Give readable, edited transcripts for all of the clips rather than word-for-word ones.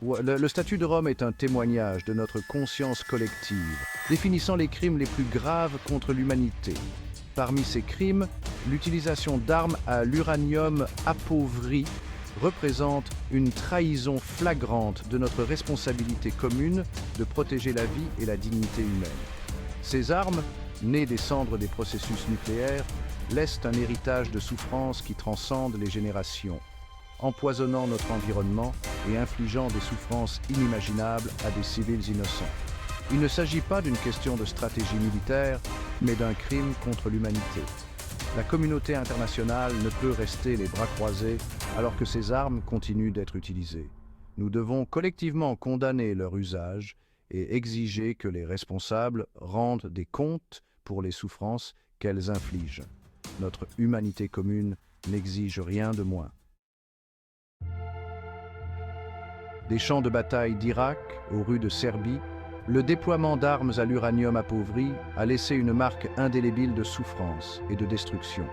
Le statut de Rome est un témoignage de notre conscience collective, définissant les crimes les plus graves contre l'humanité. Parmi ces crimes, l'utilisation d'armes à l'uranium appauvri représente une trahison flagrante de notre responsabilité commune de protéger la vie et la dignité humaine. Ces armes, nées des cendres des processus nucléaires, laissent un héritage de souffrance qui transcende les générations, empoisonnant notre environnement et infligeant des souffrances inimaginables à des civils innocents. Il ne s'agit pas d'une question de stratégie militaire, mais d'un crime contre l'humanité. La communauté internationale ne peut rester les bras croisés alors que ces armes continuent d'être utilisées. Nous devons collectivement condamner leur usage et exiger que les responsables rendent des comptes pour les souffrances qu'elles infligent. Notre humanité commune n'exige rien de moins. Des champs de bataille d'Irak aux rues de Serbie, le déploiement d'armes à l'uranium appauvri a laissé une marque indélébile de souffrance et de destruction.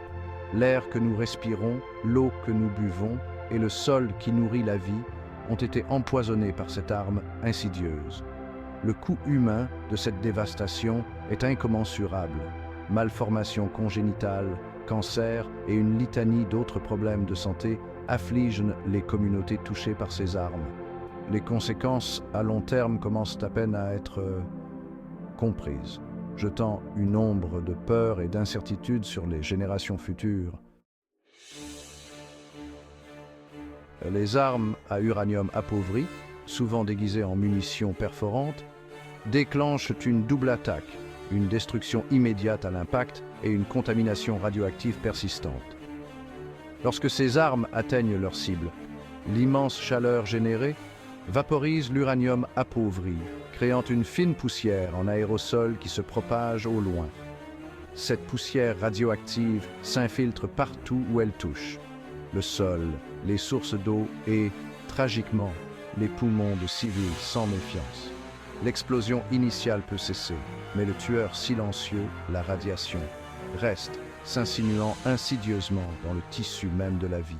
L'air que nous respirons, l'eau que nous buvons et le sol qui nourrit la vie ont été empoisonnés par cette arme insidieuse. Le coût humain de cette dévastation est incommensurable. Malformations congénitales, cancer et une litanie d'autres problèmes de santé affligent les communautés touchées par ces armes. Les conséquences à long terme commencent à peine à être comprises, jetant une ombre de peur et d'incertitude sur les générations futures. Les armes à uranium appauvri, souvent déguisées en munitions perforantes, déclenchent une double attaque, une destruction immédiate à l'impact et une contamination radioactive persistante. Lorsque ces armes atteignent leur cible, l'immense chaleur générée vaporise l'uranium appauvri, créant une fine poussière en aérosol qui se propage au loin. Cette poussière radioactive s'infiltre partout où elle touche. Le sol, les sources d'eau et, tragiquement, les poumons de civils sans méfiance. L'explosion initiale peut cesser, mais le tueur silencieux, la radiation, reste, s'insinuant insidieusement dans le tissu même de la vie.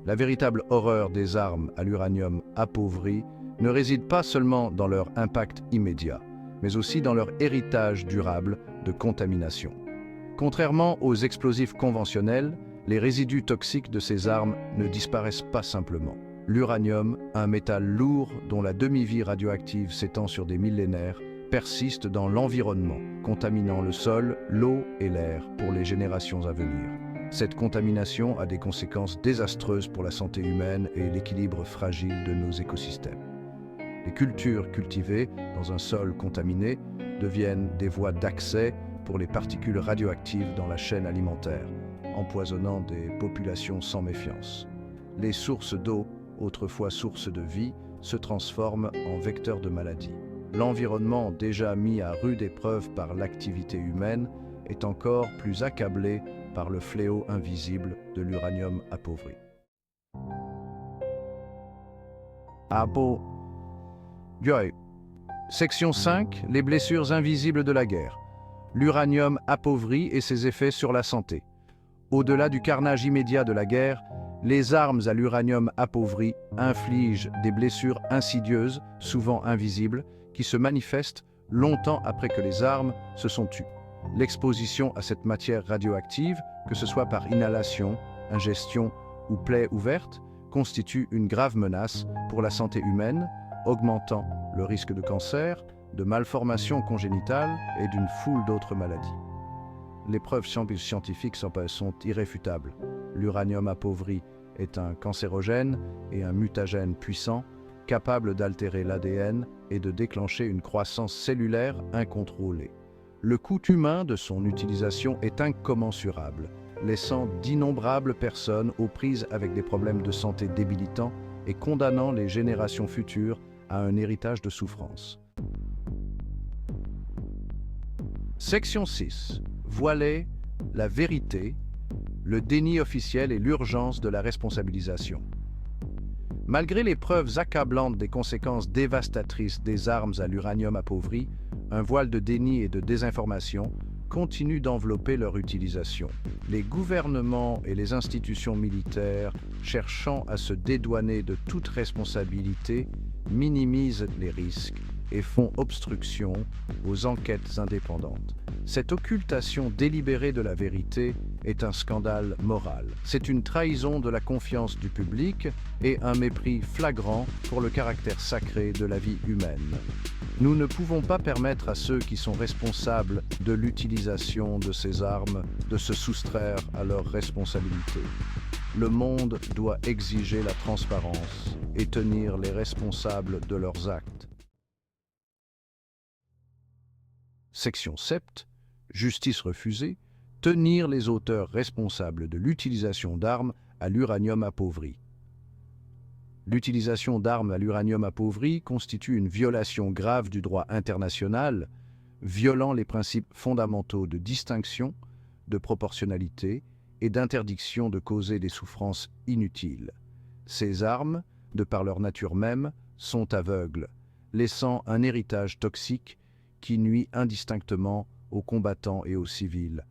La véritable horreur des armes à l'uranium appauvri ne réside pas seulement dans leur impact immédiat, mais aussi dans leur héritage durable de contamination. Contrairement aux explosifs conventionnels, les résidus toxiques de ces armes ne disparaissent pas simplement. L'uranium, un métal lourd dont la demi-vie radioactive s'étend sur des millénaires, persiste dans l'environnement, contaminant le sol, l'eau et l'air pour les générations à venir. Cette contamination a des conséquences désastreuses pour la santé humaine et l'équilibre fragile de nos écosystèmes. Les cultures cultivées dans un sol contaminé deviennent des voies d'accès pour les particules radioactives dans la chaîne alimentaire, empoisonnant des populations sans méfiance. Les sources d'eau, autrefois sources de vie, se transforment en vecteurs de maladies. L'environnement, déjà mis à rude épreuve par l'activité humaine, est encore plus accablé par le fléau invisible de l'uranium appauvri. Section 5. Les blessures invisibles de la guerre. L'uranium appauvri et ses effets sur la santé. Au-delà du carnage immédiat de la guerre, les armes à l'uranium appauvri infligent des blessures insidieuses, souvent invisibles, qui se manifestent longtemps après que les armes se sont tues. L'exposition à cette matière radioactive, que ce soit par inhalation, ingestion ou plaie ouverte, constitue une grave menace pour la santé humaine, augmentant le risque de cancer, de malformations congénitales et d'une foule d'autres maladies. Les preuves scientifiques sont irréfutables. L'uranium appauvri est un cancérogène et un mutagène puissant, capable d'altérer l'ADN et de déclencher une croissance cellulaire incontrôlée. Le coût humain de son utilisation est incommensurable, laissant d'innombrables personnes aux prises avec des problèmes de santé débilitants et condamnant les générations futures à un héritage de souffrance. Section 6. Voiler la vérité, le déni officiel et l'urgence de la responsabilisation. Malgré les preuves accablantes des conséquences dévastatrices des armes à l'uranium appauvri, un voile de déni et de désinformation continuent d'envelopper leur utilisation. Les gouvernements et les institutions militaires, cherchant à se dédouaner de toute responsabilité, minimisent les risques et font obstruction aux enquêtes indépendantes. Cette occultation délibérée de la vérité est un scandale moral. C'est une trahison de la confiance du public et un mépris flagrant pour le caractère sacré de la vie humaine. Nous ne pouvons pas permettre à ceux qui sont responsables de l'utilisation de ces armes de se soustraire à leurs responsabilités. Le monde doit exiger la transparence et tenir les responsables de leurs actes. Section 7. Justice refusée. Tenir les auteurs responsables de l'utilisation d'armes à l'uranium appauvri. L'utilisation d'armes à l'uranium appauvri constitue une violation grave du droit international, violant les principes fondamentaux de distinction, de proportionnalité et d'interdiction de causer des souffrances inutiles. Ces armes, de par leur nature même, sont aveugles, laissant un héritage toxique qui nuit indistinctement aux combattants et aux civils.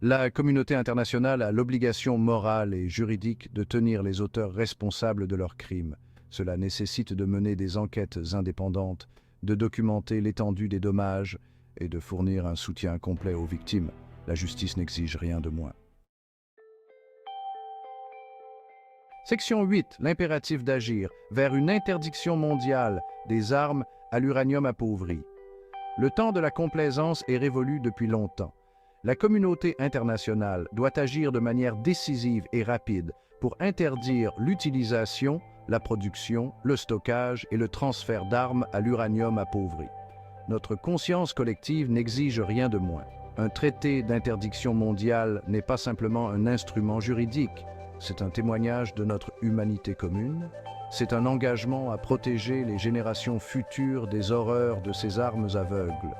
La communauté internationale a l'obligation morale et juridique de tenir les auteurs responsables de leurs crimes. Cela nécessite de mener des enquêtes indépendantes, de documenter l'étendue des dommages et de fournir un soutien complet aux victimes. La justice n'exige rien de moins. Section 8. L'impératif d'agir vers une interdiction mondiale des armes à l'uranium appauvri. Le temps de la complaisance est révolu depuis longtemps. La communauté internationale doit agir de manière décisive et rapide pour interdire l'utilisation, la production, le stockage et le transfert d'armes à l'uranium appauvri. Notre conscience collective n'exige rien de moins. Un traité d'interdiction mondiale n'est pas simplement un instrument juridique, c'est un témoignage de notre humanité commune, c'est un engagement à protéger les générations futures des horreurs de ces armes aveugles.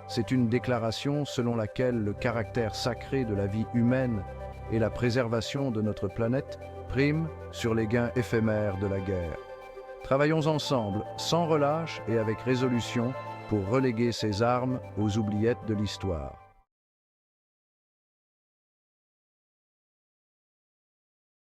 C'est une déclaration selon laquelle le caractère sacré de la vie humaine et la préservation de notre planète priment sur les gains éphémères de la guerre. Travaillons ensemble, sans relâche et avec résolution, pour reléguer ces armes aux oubliettes de l'histoire.